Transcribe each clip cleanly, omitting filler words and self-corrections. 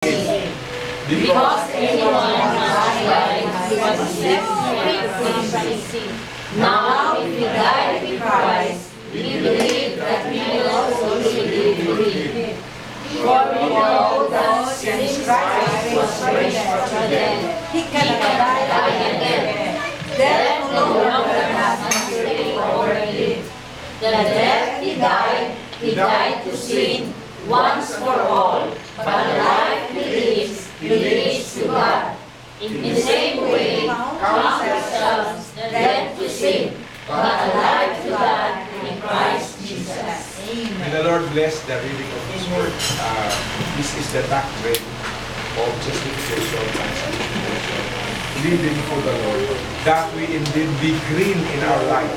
Because anyone must die was set free from sin. Now, if we die with Christ, we believe that we will also live with Him. For we know that since Christ was raised from the dead, He cannot die again. Death no longer has authority over Him. The death He died to sin once for all, but the life He lives to God. In the same way, count ourselves dead to sin, but alive to God in Christ Jesus. May the Lord bless the reading of His Word. This is the doctrine of justification and sanctification. Living for the Lord, that we indeed be green in our life.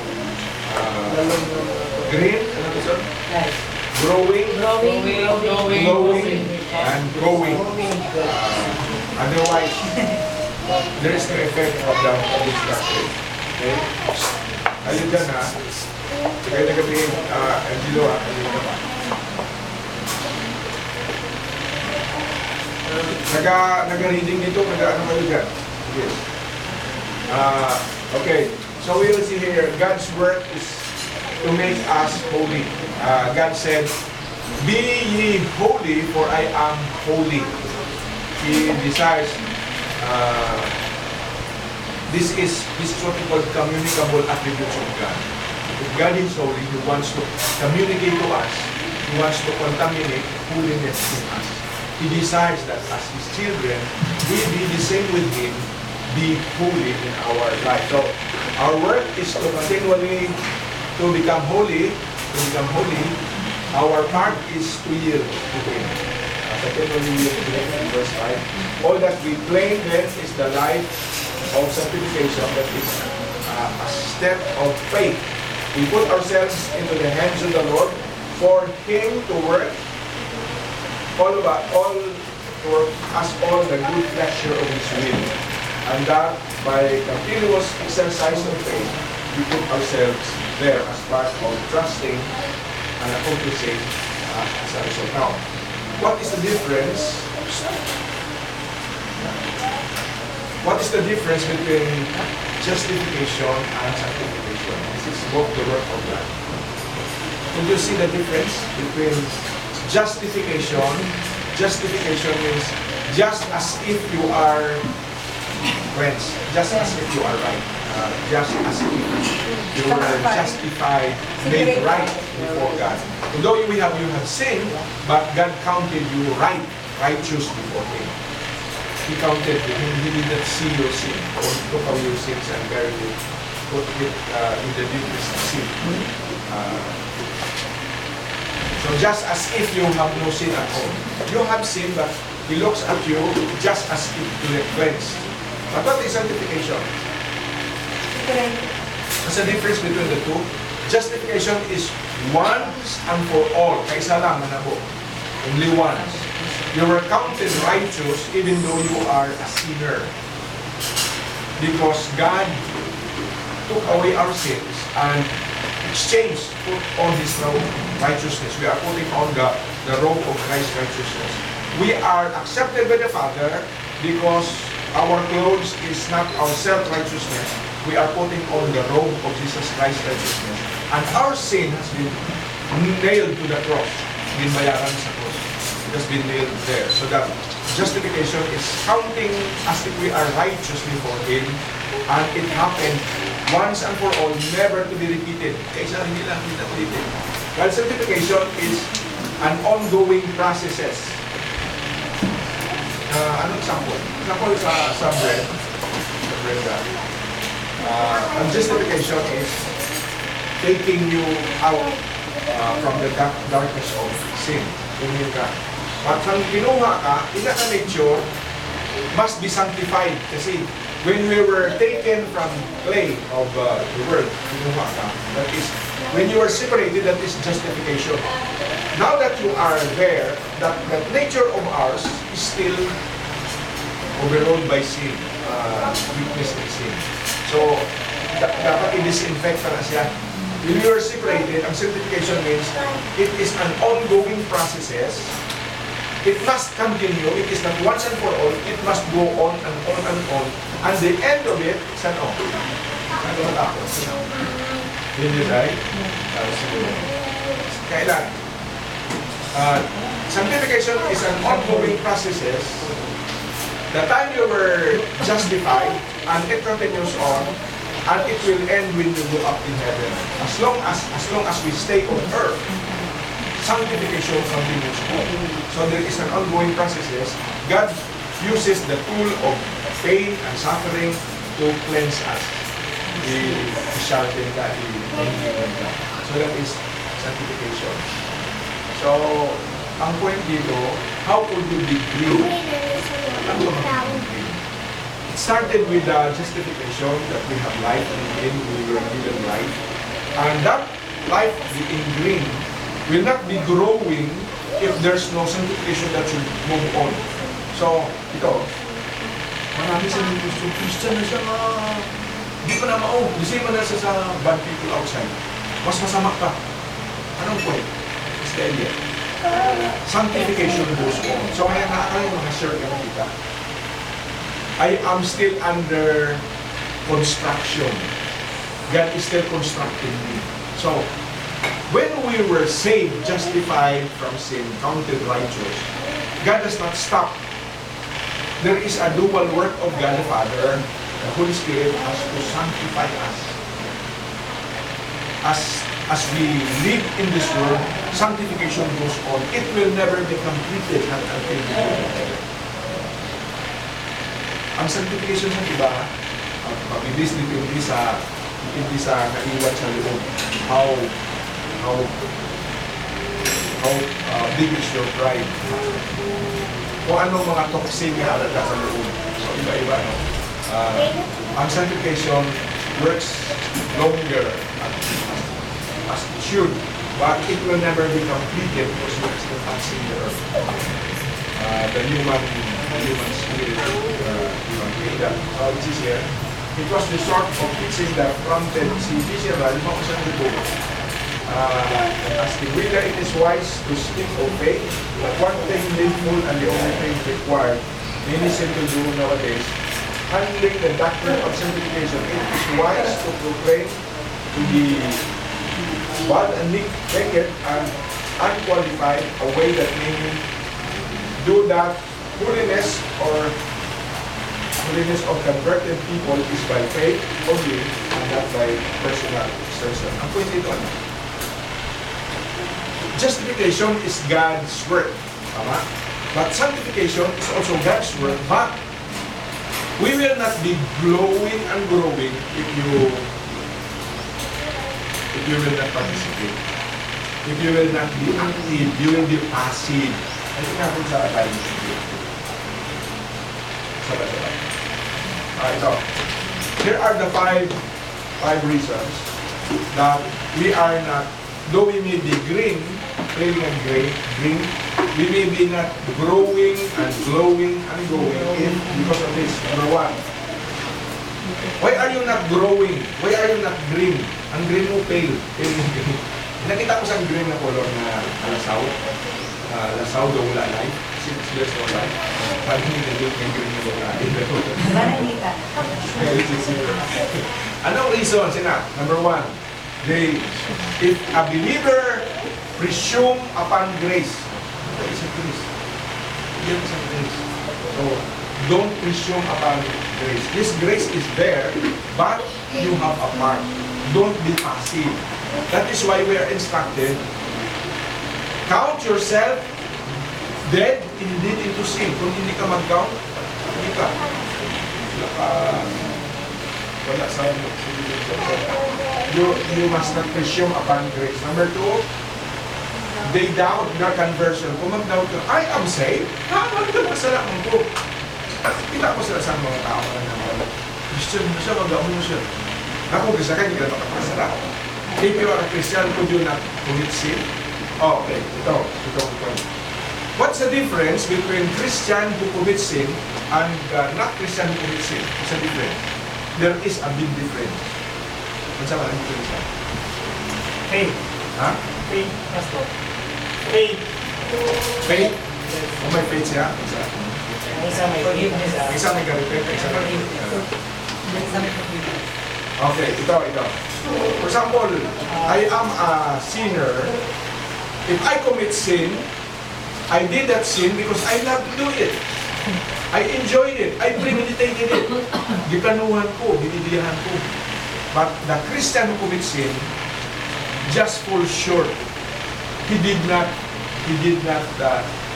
Green, growing, and growing. Otherwise, there is no effect of this doctrine. Okay? Ayun dyan ha. Kaya nagabihin, Angelo ha, ayun naman. Nag-reading dito, ano kayo dyan? Yes. Okay, so we will see here, God's work is to make us holy. God said, "Be ye holy, for I am holy." He desires, this is what we call communicable attributes of God. If God is holy, He wants to communicate to us. He wants to contaminate holiness in us. He desires that as His children, we be the same with Him, be holy in our life. So, our work is to continually to become holy. Our part is to yield to Him. Continually yield to Him in verse 5. All that we claim then is the life of sanctification, that is a step of faith. We put ourselves into the hands of the Lord for Him to work all the good pleasure of His will. And that by continuous exercise of faith, we put ourselves there as part of trusting and accomplishing as a result. Now, what is the difference? What is the difference between justification and sanctification? This is both the work of God. Can you see the difference between justification? Justification means just as if you are friends, just as if you are right, just as if you were justified, made right before God. Although you have sinned, but God counted you righteous before Him. He counted you. He did not see your sin, or took away your sins and buried it, put it in the deepest sin. So just as if you have no sin at all. You have sin, but He looks at you just as if you were cleansed. But what is sanctification? What's the difference between the two? Justification is once and for all. Kaisa lang na po. Only once. You were counted righteous even though you are a sinner. Because God took away our sins and exchanged, put on His robe righteousness. We are putting on the robe of Christ's righteousness. We are accepted by the Father because our clothes is not our self-righteousness. We are putting on the robe of Jesus Christ's righteousness. And our sin has been nailed to the cross. Binbayaran sa cross. It has been nailed there. So that justification is counting as if we are righteous before Him. And it happened once and for all, never to be repeated. Kaysa hindi lang ulitin. While sanctification is an ongoing processes. Anong example? Example sa bread. Sa bread and justification is taking you out from the darkness of sin. Tumingin ka. At nang kinuha ka, nature must be sanctified. Kasi when we were taken from clay of the world, kinuha ka. That is, when you are separated, that is justification. Now that you are there, that nature of ours is still overruled by sin, weakness and sin. So, dapat i-disinfect na siya. When you are separated, ang sanctification means it is an ongoing process It must continue. It is not once and for all. It must go on and on and on. And the end of it, saan o? Saan o matapos? Hindi tayo? Kailan? Sanctification is an ongoing process. The time you were justified, and it continues on, and it will end when you go up in heaven. As long as we stay on earth, sanctification continues on. So there is an ongoing process. God uses the tool of pain and suffering to cleanse us. He sharpen that, so that is sanctification. So, ang point dito, how could you be green? Ano ba magiging green? It started with justification that we have life and in we were given life. And that life being green will not be growing if there's no sanctification that should move on. So, ito, marami sa mga Christian na siya hindi pa na the same na siya sa bad people outside. Mas masama ka. Anong point? It's the idea. Sanctification goes on. So, kaya nakakaya mga share ka kita. I am still under construction. God is still constructing me. So, when we were saved, justified from sin, counted righteous, God does not stop. There is a dual work of God the Father. The Holy Spirit has to sanctify us. As we live in this world, sanctification goes on. It will never be completed until we go to heaven. Ang sanctification ng iba, mabilis depende sa naiwan sa loob. How big is your pride? Kung anong mga toxic na halata sa loob. So iba-iba, no? Ang sanctification works longer as it should, but it will never be completed because we are still passing the earth. The human spirit, human creator. So this is here. It was the sort of teaching that prompted si Bishop limang isang libo. Asking whether it is wise to speak of faith, but one thing needful and the only thing required, many seem to do nowadays, handling the doctrine of sanctification. It is wise to proclaim to the bad and naked and unqualified a way that many do that holiness of converted people is by faith only and not by personal exertion. Ang point dito, justification is God's work. Tama? But sanctification is also God's work. But we will not be growing and growing if you will not participate. If you will not be active, you will be passive. Ano nga kung saan tayo sige? Sabay-sabay. Ito. Here are the five reasons that we are not, though we may be green, green, we may be not growing and glowing and going in because of this. Number one, why are you not growing? Why are you not green? Ang green mo pale. Nakita ko sa green na color na lasaw. Lasaw daw wala life. 6 years no life. Pag hindi na yung green na wala life. Anong reason? Sina? Number one, if a believer presume upon grace, ito is a grace. Yan is a grace. So, don't presume upon grace. This grace is there, but you have a part. Don't be passive. That is why we are instructed, count yourself dead indeed into sin. Kung hindi ka mag-count, hindi ka. Wala sa you must not presume upon grace. Number two, they doubt their conversion. Kung mag-doubt ka, I am saved. Ano ka masalaman ko? Kita ko sila sa mga tao na naman. Christian na siya, mag-aon mo siya. Ako, kasi ka, hindi ka napakasala. If you are a Christian, could you not commit sin? Oh, okay. Ito ang point. What's the difference between Christian who commits sin and not Christian who commits sin? What's the difference? There is a big difference. What's the difference? Faith. Ha? Faith, Pastor. Faith. Faith. Kung may faith siya, isa. Isa may forgiveness. Isa may garipet, isa may Okay, ito. For example, I am a sinner. If I commit sin, I did that sin because I love to do it. I enjoyed it. I premeditated it. Giplanuhan ko, binibiyahan ko. But the Christian who commits sin just falls short. He did not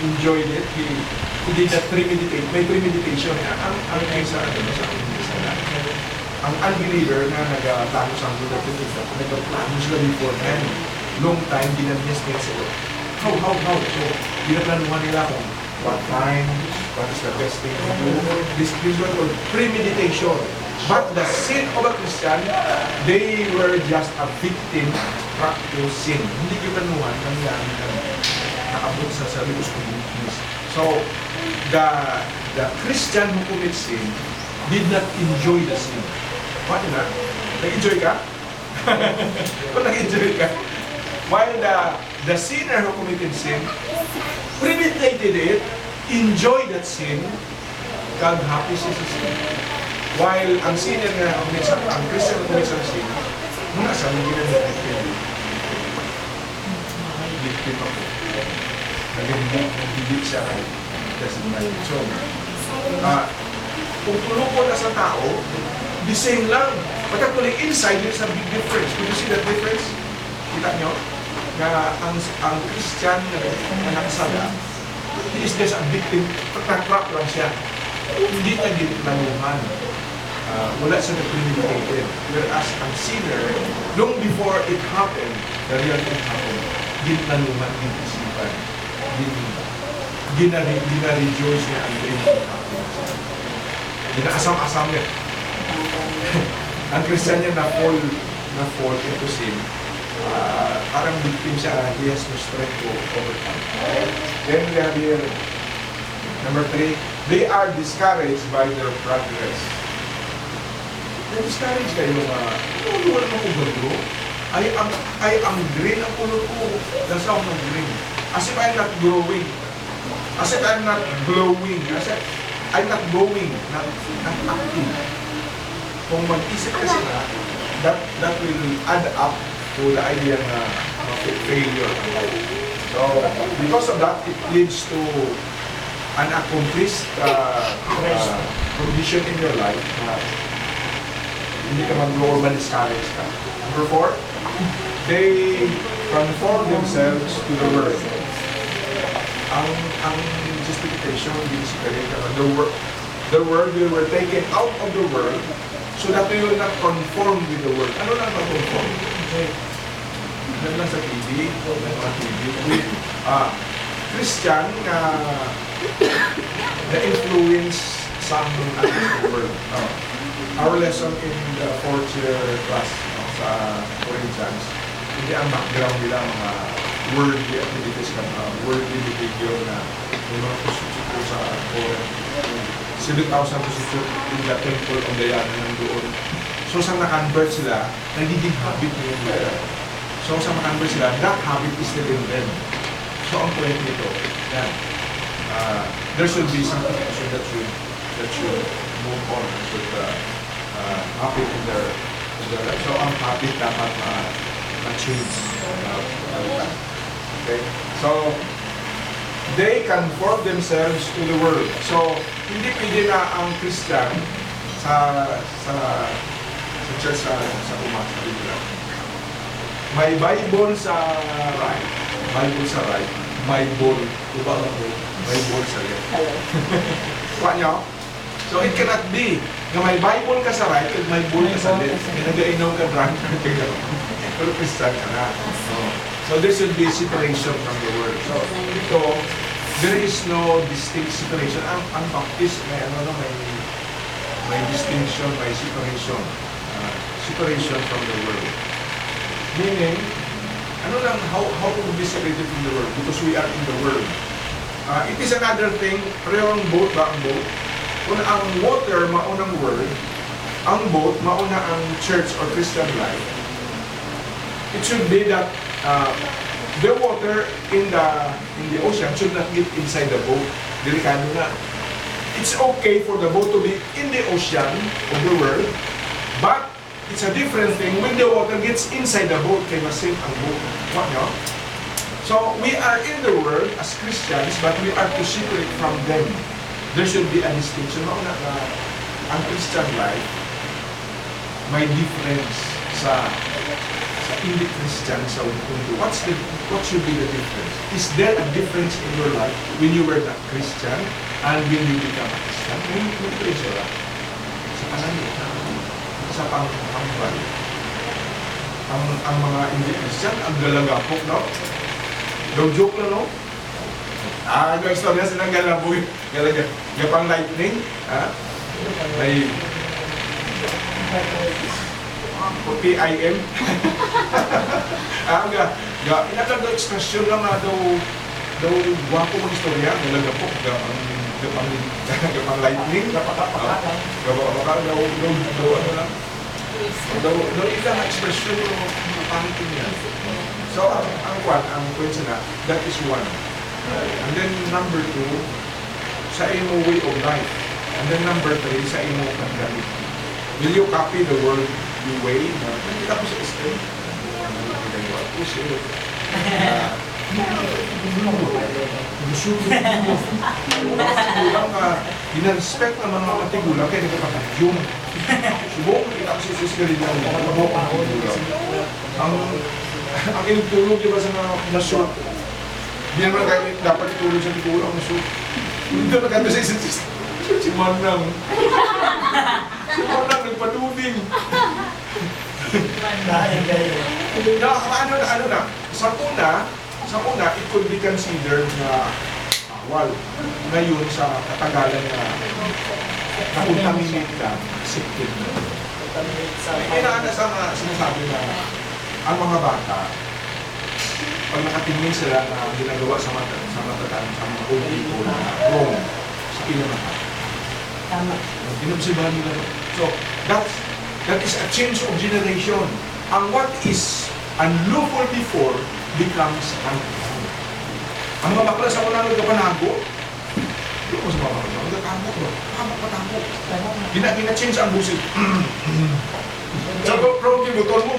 enjoy it. He did not premeditate. May premeditation. Ang isa, ang unbeliever na nagplano sa mundo, nagplano sila beforehand. Long time, ginag-estimate sila. How? So, ginaplanuhan nila kung what time, what is the best thing to do. This is what called premeditation. But the sin of a Christian, they were just a victim to sin. Hindi ginaplanuhan, kami nakabot sa sarili ko. So, the Christian who commits sin did not enjoy the sin. What na? Nag-enjoy ka? Kung nag-enjoy ka? While the sinner who committed sin, premeditated it, enjoyed that sin, God happy siya sa sin. While ang sinner na ang Christian na commits ang sin, muna sa mga ginagawa victim ako. Nagigit siya kay so, kung tulungan na sa tao, the same lang. But actually, inside, there's a big difference. Can you see that difference? Kita nyo? Na ang Christian na nakasala, he is just a victim. Pagkakrap lang siya. Hindi na ginanuhan. Wala siya na-premeditated. Whereas ang sinner, long before it happened, the real thing happened, ginanuhan, ginisipan, gina-rejoice niya ang dream of happiness. Gina-asam-asam niya. Ang Christian niya na-fall into sin. Parang victim siya, he has no strength to overcome. Then we have here, number 3, they are discouraged by their progress. Na-discourage kayo wala naman ko gagro. I am green ang ulo ko. That's how I'm green. As if I'm not growing. As if I'm not glowing. As if I'm not going, not acting. Kung mag-isip kasi na, that will add up to the idea na failure. So, because of that, it leads to an accomplished condition in your life na hindi ka mag-grow or ma-discourage ka. Number 4, they conform themselves to the world. Ang justification, the world, we were taken out of the world so that we will not conform with the world. Ano lang conform? Ano lang sa TV, Christian na influence some of the world. Our lesson in the 4th year class sa Corinthians, hindi ang background nila mga worldly activities worldly behavior na may mga prostitute sa Corinth. 7,000 prostitute in the temple of Diana nandoon. So sa na-convert sila, nagiging habit nila nila. So sa na-convert sila, that habit is still in them. So ang point nito, yan. There should be some action that should move on, should happen in their life. So ang habit dapat ma-change. Okay? So, they conform themselves to the world. So, hindi pwede na ang Christian sa church sa umaga. May Bible sa right. Bible sa right. Bible. Diba lang po? Bible sa left. Kuha nyo? So, it cannot be na may Bible ka sa right at may Bible ka sa left. May nag-ainom ka drunk. Pero Christian ka na. So there should be separation from the world. So ito, there is no distinct separation. Ang Baptist may distinction, may separation. Separation from the world. Meaning, how to be separated from the world? Because we are in the world. It is another thing, parehong boat ba ang boat? Kung ang water, maunang world, ang boat, mauna ang church or Christian life, it should be that the water in the ocean should not get inside the boat. Delikado na. It's okay for the boat to be in the ocean of the world, but it's a different thing when the water gets inside the boat, kaya masave ang boat. What, no? So, we are in the world as Christians, but we are to separate from them. There should be a distinction. No, ang Christian life may difference sa hindi Christian sa mundo. What should be the difference? Is there a difference in your life when you were not Christian and when you become a Christian? May difference wala. Sa pananita, sa pangkambal. Ang mga hindi Christian, ang galagapok, no? No joke lang, no? Yung istorya silang galaboy. Gapang lightning. May PIM. Inagad daw ekspresyon lang na daw wapo mong istorya. Galagapok. Gapang lightning. Gapang daw ilang ekspresyon yung pangitin niya. So, ang point na, that is one. And then number two, sa imo way of life. And then number three, sa imo pandemic. Will you copy the world your way? Hindi ka po sa street. Tigulang ka, inarespect ng mga matigulang kaya nagkakapagyong. Subok, kita ko si Jesus Galileo, mabok ang tigulang. Ang inutulog, di ba sa na-short? Hindi naman dapat itulog sa tigulang na short. Hindi naman kanta sa Jesus. Si Manang. Si Manang nagpaduding. Ano na? Sa una, it could be considered na bawal. Ngayon, sa katagalan na nakontaminate ka, accepted na. Kaya sa sinasabi na ang mga bata, pag nakatingin sila na ginagawa sa mga old people na wrong sa pinamata. Tama. Inobserbahan nila. So, that is a change of generation. Ang what is unlawful before becomes unlawful. Ang mga bakla sa mga nagkapanago, hindi mo sa mga bakla, nagkakamo ko, patamo. Gina-change ang busit. So, pero kibuton mo,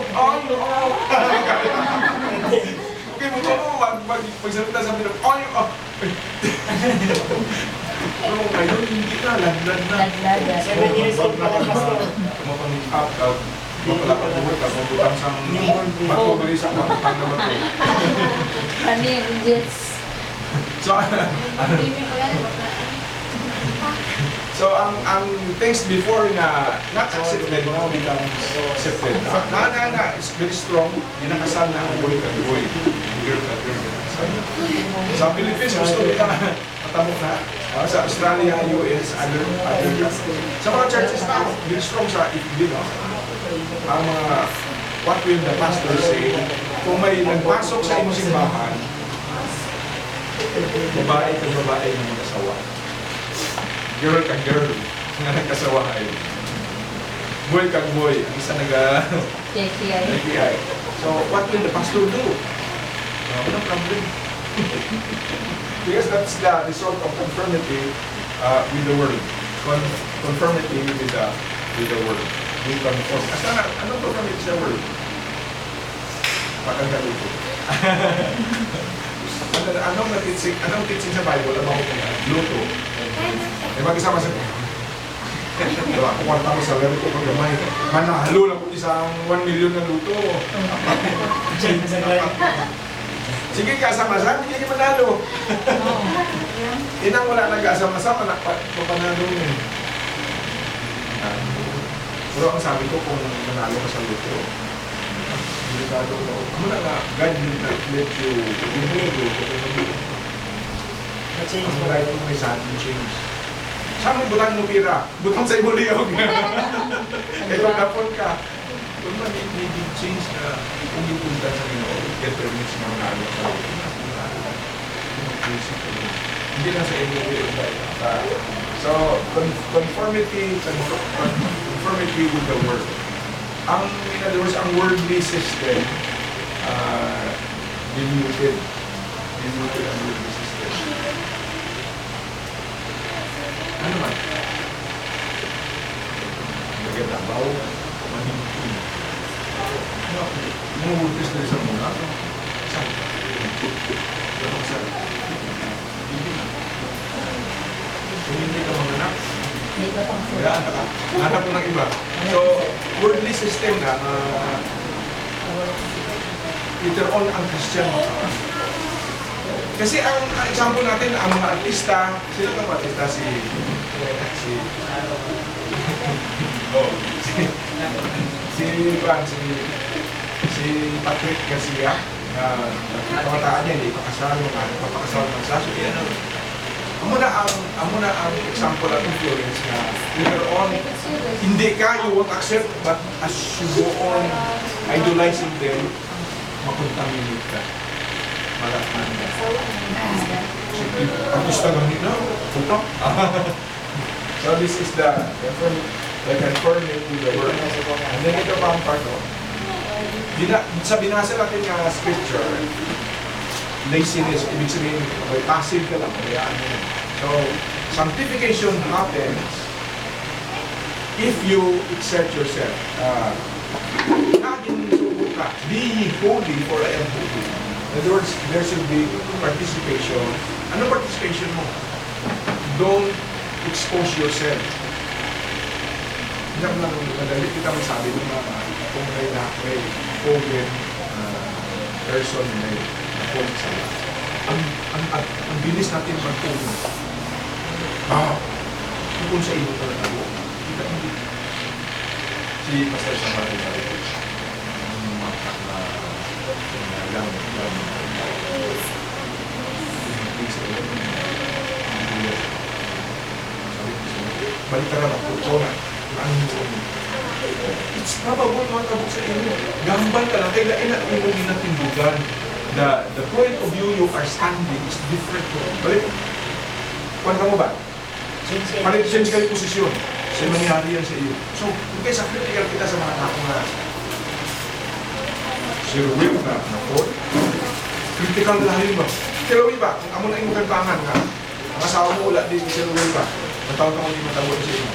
kibuton mo, magsalita sa pinag, pero ngayon, hindi na, ladlad na. 7 years old pa lang, Pastor. Mapang-up, mapalakad mo, kapag sa matubali sa kapatang na bato. So, ang things before na not accepted now becomes accepted. It's very strong. Ginakasal na ang boy ka boy. Girl ka girl. Sa Philippines, gusto nila matamok na. Sa Australia, US, other sa mga churches na, very strong sa ifbid. Ang mga, what will the pastor say, kung may nagpasok sa inyong simbahan, babae ka babae ng nagkasawa. Girl ka girl na nagkasawahay. Boy ka boy, ang isa nag-KPI. So, what will the pastor do? No problem. Because that's the result of conformity with the world. Conformity with the world. We conform. Anong conformity sa world? Pagkagaluto. Anong teaching sa Bible about luto? Magkasama sa kwarta ko sa laro ko pagkamay. Manahalo lang po isang 1 million na luto. Sige, kasama-sama, hindi ka manalo. Inang wala nag-asama-sama, papanalo mo. Pero ang sabi ko, kung manalo ka sa luto, delikado ko. Muna nga, God will not let you Na-change mo. ang right mo may sudden change. Saan mo bulan mo pira? Butang sa ibuliyog. Kaya kung napon ka, kung man may change na kung yung punta sa Ginoo, get permits na manalo sa luto. Hindi lang sa ibuliyog. So, conformity with the world. In other words, ang worldly system, diluted. Diluted ang immune system. Ano man? Nagkatabaw, manipin. Mumutis na isang muna. Saan? Ganun saan? Hindi na. Kung hindi ka manganak, wala ka. Hanap mo ng iba. So, worldly system na, later on ang Christian. Kasi ang example natin, ang mga artista, sila ng artista, si Patrick Garcia, na pamataan niya, hindi pakasal, papakasal ng saso. Amo na ang example at influence na later on, hindi ka, you won't accept, but as you go on idolizing them, makontaminate ka. Malakman ka. Artista lang nila, putok. So this is the confirming the word. And then ito pa ang part of, sa binasa natin nga scripture, laziness, ibig sabihin, may passive ka lang, hayaan mo. So, sanctification happens if you exert yourself. Laging subo ka, be ye holy for I am holy. In other words, there should be participation. Ano participation mo? Don't expose yourself. Hindi lang madali kita masabi ng mga kung may COVID person may na-COVID sa lahat. Ang bilis natin mag-COVID. Kung sa inyo ka natago, hindi. Si Pastor Samari sabi ko, ang matak na lang balik ka na magputo na it's probable matabok sa inyo. Gambal ka lang, kailan mo ginatindugan. The point of view you are standing is different. Balik, kuwan ka mo ba? Change ka yung posisyon. Kasi mangyari yan sa iyo. So, okay, sa critical kita sa mga tao nga Sir Will na po. Critical na rin ba? Sir Will ba? Kung amo na yung kantangan nga, ang asawa mo ulat din, Sir Will ba? Matawag ka mo hindi matawag sa inyo.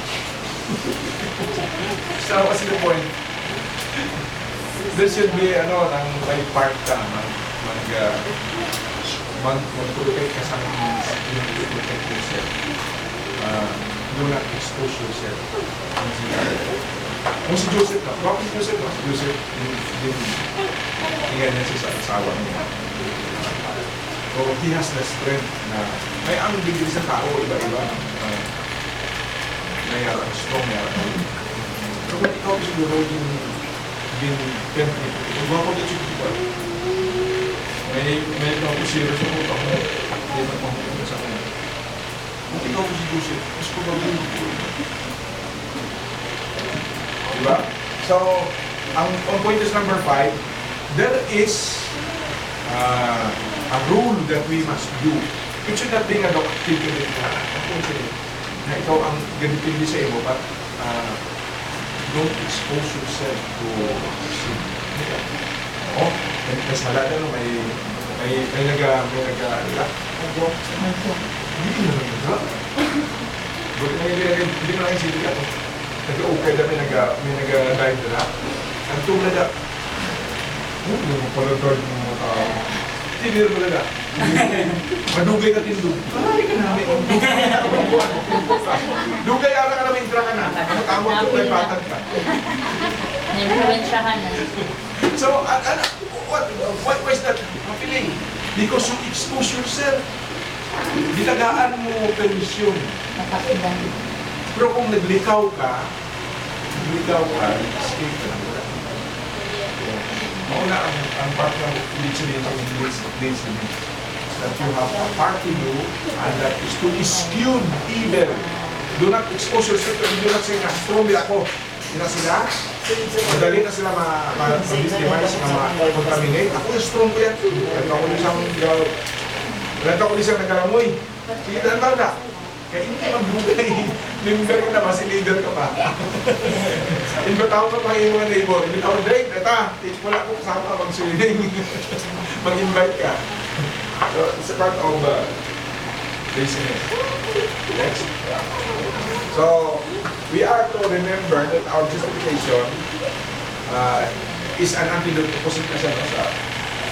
So, kasi the point, there should be, ng may part ka, mag-protect ka sa protect yourself. Do not expose yourself. Kung si Joseph na, bakit si Joseph na? Si Joseph, tingnan niya sa asawa niya. So, he has the strength na, may ang degree sa tao, iba-iba. Mayroon strong, mayroon. So, kung ikaw siguro din tempted, kung baka ko dito ba? May ikaw ko serious sa utak mo, hindi na pang-utak sa kanya. Kung ikaw ko si Joseph, mas ko ba din diba? So, ang point is number 5, there is a rule that we must do. It should not be a doctrine na ikaw ang ganitindi sa iyo, but don't expose yourself to sin. Oo? Mas malala no, may nag-alak. Hindi na nag-alak. Hindi mo lang yung sili ka. Nag-okay na may nag-dive na lang. Ang tulad na, hindi mo pala guard ng mga tao. Tinir mo na. Madugay ka tindog. Ay ka namin. Dugay ara ka namin ka na. Ang tawag ko may patag ka. Influensyahan na. So, what is that feeling? Because you expose yourself. Dinagaan mo permisyon. Nakakidan. Pero kung naglikaw ka, escape ka lang. Mauna ang part ng listening ng listening that you have a part to do and that is to eschew evil. Do not expose yourself to do not say na strong ako. Hindi na sila, madali na sila ma-victimize, ma-contaminate. Ako yung strong ko yan. Ganito ako isang nagkaramoy. Sige, tanda na. Kaya hindi magbugay. Member ka naman, si leader ka pa. Imbitaw ko pa yung mga neighbor. Imbitaw ko, Drake, eta, teach mo lang kung kasama mag-swimming. Mag-invite ka. So, it's a part of business. Next. So, we are to remember that our justification is an antidote opposite na siya no, sa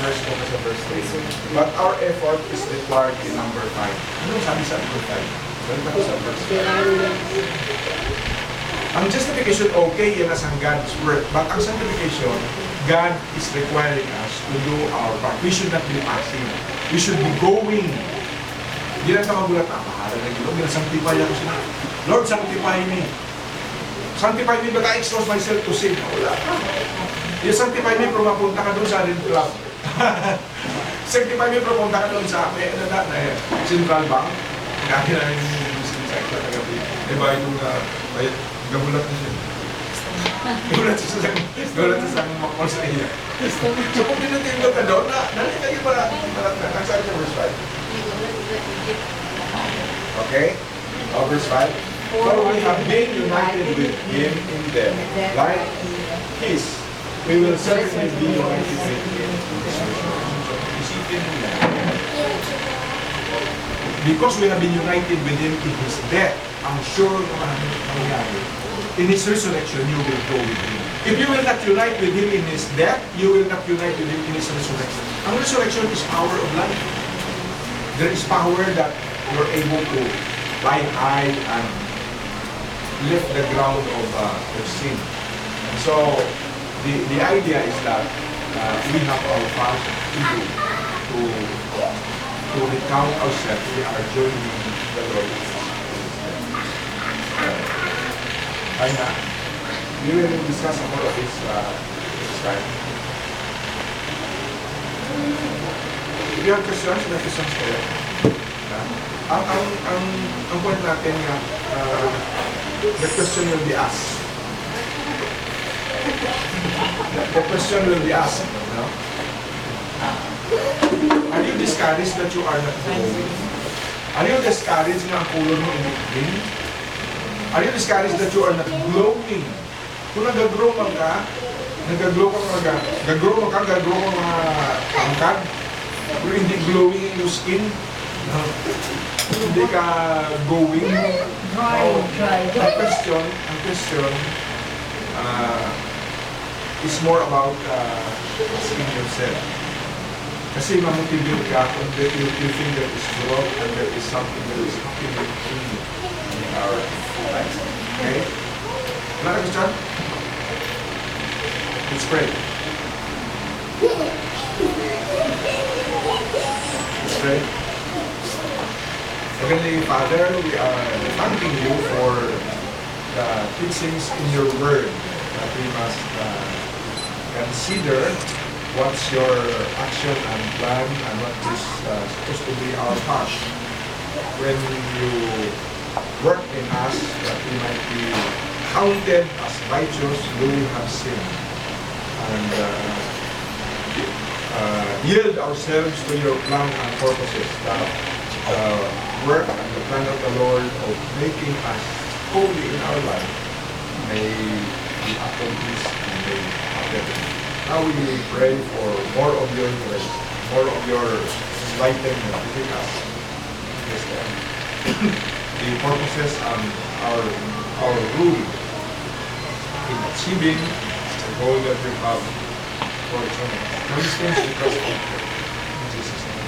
verse 4 sa verse 3. But our effort is required in number 5. Ano sabi sa number 5? Ganun ako sa verse 5. Ang justification, okay, yan as ang God's work. But ang sanctification, God is requiring us to do our part. We should not be passive. We should be going. Hindi lang ka magulat na, mahala na yun. Sanctify ako siya. Lord, sanctify me. Sanctify me, but I expose myself to sin. Wala. You sanctify me, pero mapunta ka doon sa red club. Sanctify me, pero mapunta ka doon sa Central Bank. Dati na yung Muslim sector na gabi. Diba yung gabulat na siya. Gabulat siya sa makol sa iya. So kung pinutindog ka doon, nalita yung malat na. Nagsabi sa verse 5. Okay? Verse 5. For we have been united with Him in death, like His. We will certainly be united with Him in resurrection. Isipin mo yan. Because we have been united with Him in His death, I'm sure naman mangyari. In His resurrection, you will go with Him. If you will not unite with Him in His death, you will not unite with Him in His resurrection. Ang resurrection is power of life. There is power that you're able to fly high and lift the ground of sin. And so, the idea is that we have our part to do to recount ourselves. We are joining the Lord. We will discuss more of this time. If you have questions, may questions kayo. Ang point natin nga, the question will be asked. The question will be asked. No? Are you discouraged that you are not growing? Are you discouraged na ang kulon mo in? Are you discouraged that you are not glowing? Kung nag-grow man ka, gag-grow ka mga pangkad, pero hindi glowing in your skin, hindi ka going. Dry. Ang question is more about asking yourself. Kasi mamotivate ka kung you think there is growth and there is something that is happening in our lives. Okay? Wala ka question? Let's pray. Let's pray. Heavenly Father, we are thanking you for the teachings in your word that we must consider what's your action and plan and what is supposed to be our part when you work in us that we might be counted as righteous though we have sinned, and yield ourselves to your plan and purposes, that the work and the plan of the Lord of making us holy in our life may be accomplished and may happen. Now we pray for more of your grace, more of your enlightenment within us. Yes, the purposes and our rule in achieving the goal that we have for eternity. These things we trust in Jesus' name.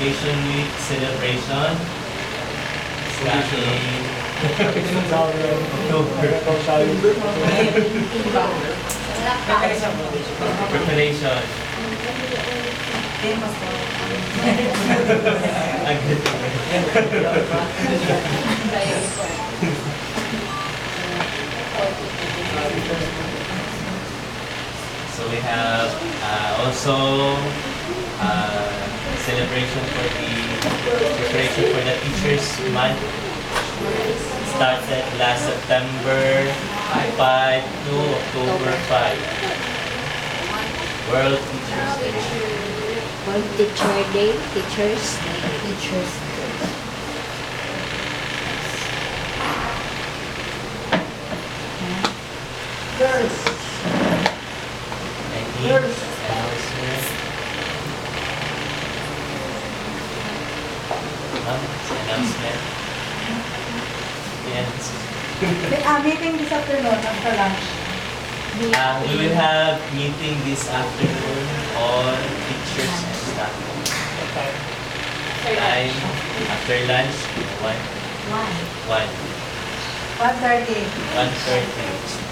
Education Week celebration starting October. Preparation. So we have also celebration for the preparation for the Teachers Month. Started last September 5 to October 5. World Teachers Day. World Teacher Day, Teachers Day, Teachers Day. Girls. Any Yes. announcement? Announcement. Yes. Meeting this afternoon after lunch. We will have meeting this afternoon on teachers and staff. Time after lunch, 1, One. 1:30. 1:30.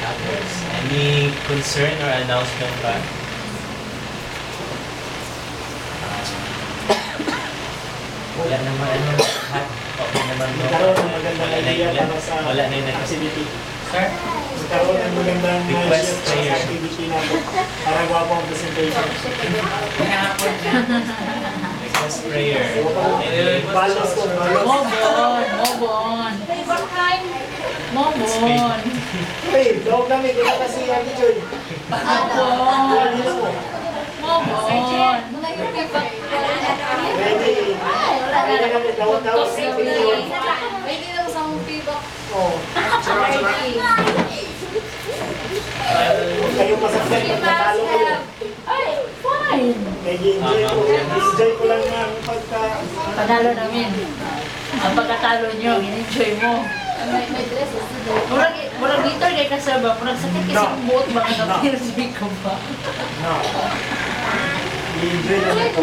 Others. Any concern or announcement ba? Wala naman ano, lahat. Okay naman no. Nagkaroon ng magandang Wala na idea yung para sa wala na yung activity. Sir? Nagkaroon ng magandang Request shift sa prayer. activity natin para gwapo ang presentation. Request prayer. Balos ko, balos. Mobon. Mobon. Hey, loob kami, kita kasi yan, Joy. Mobon. Balos ko. Mobon. Ready. Ready kami, tawag-tawag. Oh, huwag kayong masaktan pag natalo kayo. Fine. Nag-enjoy ko. Enjoy ko lang nga ang pagka... Panalo namin. Ang pagkatalo nyo, in-enjoy mo. Murag dito kay kasaba, murag sakit kasi No. ang buot mga No. na-piercing ko ba? No. I-enjoy lang ito.